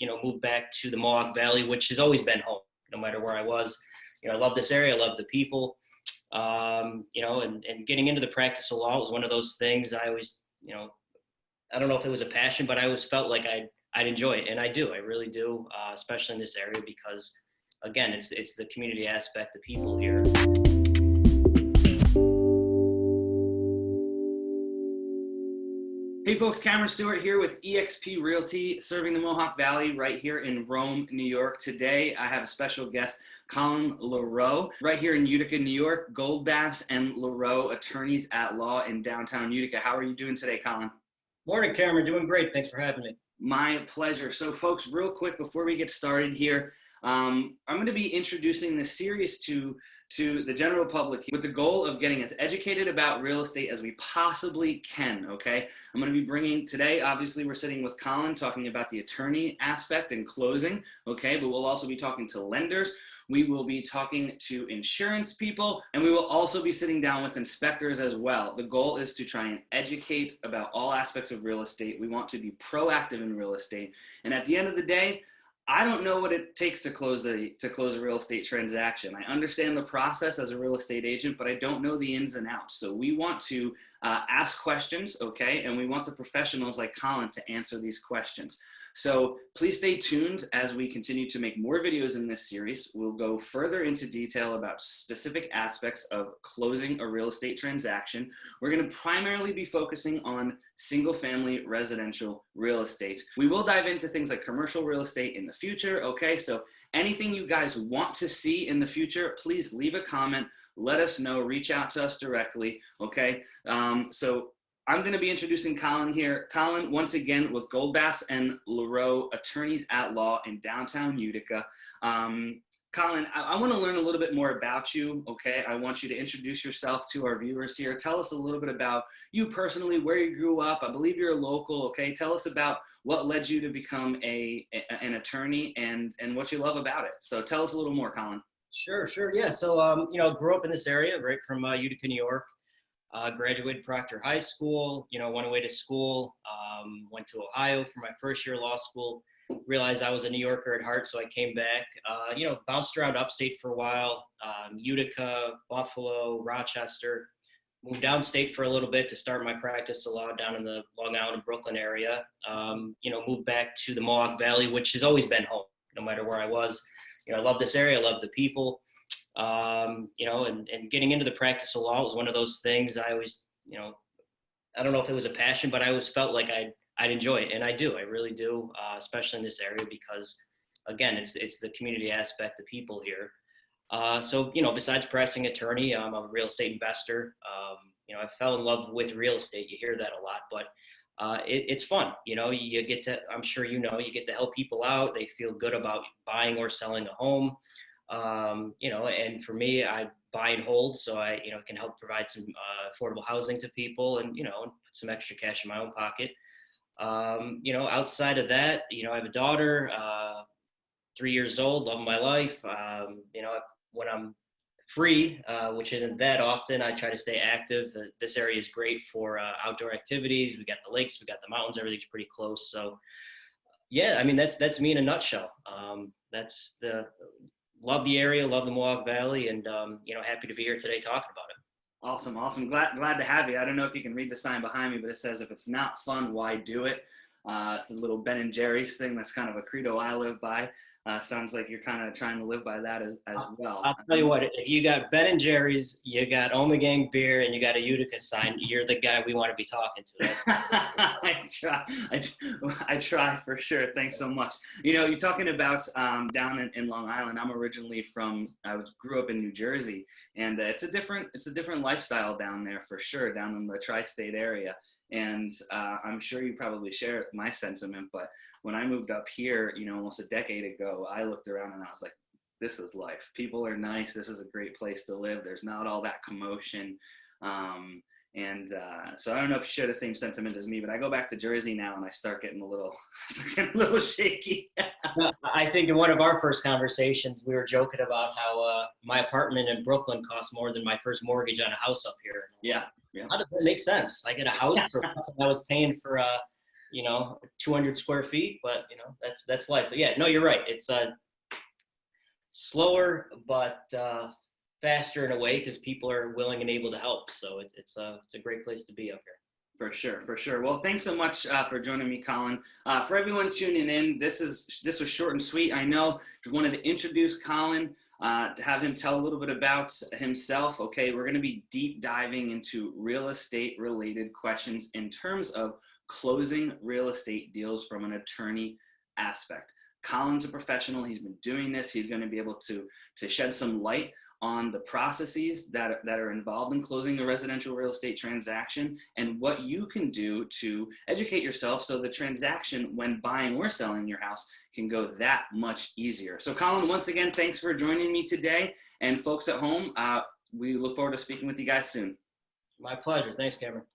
moved back to the Mohawk Valley, which has always been home, no matter where I was. I love this area. I love the people. And getting into the practice of law was one of those things I always, I don't know if it was a passion, but I always felt like I'd enjoy it. And I do, I really do, especially in this area because, again, it's the community aspect, the people here. Hey folks, Cameron Stewart here with eXp Realty, serving the Mohawk Valley right here in Rome, New York. Today, I have a special guest, Colin LaReaux, right here in Utica, New York, Goldbas LaReaux Attorneys at Law in downtown Utica. How are you doing today, Colin? Morning, Cameron. Doing great. Thanks for having me. My pleasure. So folks, real quick before we get started here, I'm going to be introducing this series to the general public with the goal of getting as educated about real estate as we possibly can, okay? I'm going to be bringing today, obviously we're sitting with Colin talking about the attorney aspect and closing, okay? But we'll also be talking to lenders. We will be talking to insurance people, and we will also be sitting down with inspectors as well. The goal is to try and educate about all aspects of real estate. We want to be proactive in real estate. And at the end of the day, I don't know what it takes to close a real estate transaction. I understand the process as a real estate agent, but I don't know the ins and outs. So we want to ask questions, okay? And we want the professionals like Colin to answer these questions. So please stay tuned as we continue to make more videos in this series. We'll go further into detail about specific aspects of closing a real estate transaction. We're going to primarily be focusing on single-family residential real estate. We will dive into things like commercial real estate in the future, okay? So anything you guys want to see in the future, please leave a comment, let us know, reach out to us directly, okay? So I'm going to be introducing Colin here. Colin, once again, with Goldbas LaReaux Attorneys at Law in downtown Utica. Colin, I want to learn a little bit more about you, okay? I want you to introduce yourself to our viewers here. Tell us a little bit about you personally, where you grew up. I believe you're a local, okay? Tell us about what led you to become an attorney and what you love about it. So tell us a little more, Colin. Sure. Yeah. So, grew up in this area, right from Utica, New York. Graduated Proctor High School, went away to school, went to Ohio for my first year of law school, realized I was a New Yorker at heart, so I came back, bounced around upstate for a while, Utica, Buffalo, Rochester, moved downstate for a little bit to start my practice of law down in the Long Island and Brooklyn area, moved back to the Mohawk Valley, which has always been home, no matter where I was. I love this area, I love the people. And getting into the practice of law was one of those things I always, I don't know if it was a passion, but I always felt like I'd enjoy it. And I do, I really do, especially in this area because, again, it's the community aspect, the people here. So, besides practicing attorney, I'm a real estate investor. I fell in love with real estate. You hear that a lot, but it's fun. You get to, I'm sure you get to help people out. They feel good about buying or selling a home. And for me, I buy and hold, so I, can help provide some affordable housing to people and, and put some extra cash in my own pocket. Outside of that, I have a daughter, 3 years old, love my life. When I'm free, which isn't that often, I try to stay active. This area is great for outdoor activities. We got the lakes, we got the mountains, everything's pretty close. So yeah, I mean, that's me in a nutshell. Love the area, love the Mohawk Valley, and happy to be here today talking about it. Awesome. Glad to have you. I don't know if you can read the sign behind me, but it says, "If it's not fun, why do it?" It's a little Ben and Jerry's thing. That's kind of a credo I live by. Sounds like you're kind of trying to live by that as well. I'll tell you what, if you got Ben and Jerry's, you got Omegang beer, and you got a Utica sign, you're the guy we want to be talking to. I try for sure. Thanks so much. You're talking about down in Long Island. I'm originally grew up in New Jersey, and it's a different lifestyle down there for sure, down in the tri-state area. And I'm sure you probably share my sentiment, but when I moved up here, almost a decade ago, I looked around and I was like, this is life. People are nice. This is a great place to live. There's not all that commotion. So I don't know if you share the same sentiment as me, but I go back to Jersey now and I start getting a little shaky. I think in one of our first conversations, we were joking about how my apartment in Brooklyn cost more than my first mortgage on a house up here. Yeah. How does that make sense? I get a house for less than I was paying for 200 square feet, but that's life. But yeah, no, you're right. It's slower, but faster in a way because people are willing and able to help. So it's a great place to be up here. For sure, for sure. Well, thanks so much for joining me, Colin. For everyone tuning in, this was short and sweet. I know. Just wanted to introduce Colin, to have him tell a little bit about himself. Okay, we're going to be deep diving into real estate related questions in terms of closing real estate deals from an attorney aspect. Colin's a professional. He's been doing this. He's going to be able to shed some light on the processes that are involved in closing a residential real estate transaction and what you can do to educate yourself so the transaction when buying or selling your house can go that much easier. So Colin, once again, thanks for joining me today. And folks at home, we look forward to speaking with you guys soon. My pleasure. Thanks, Cameron.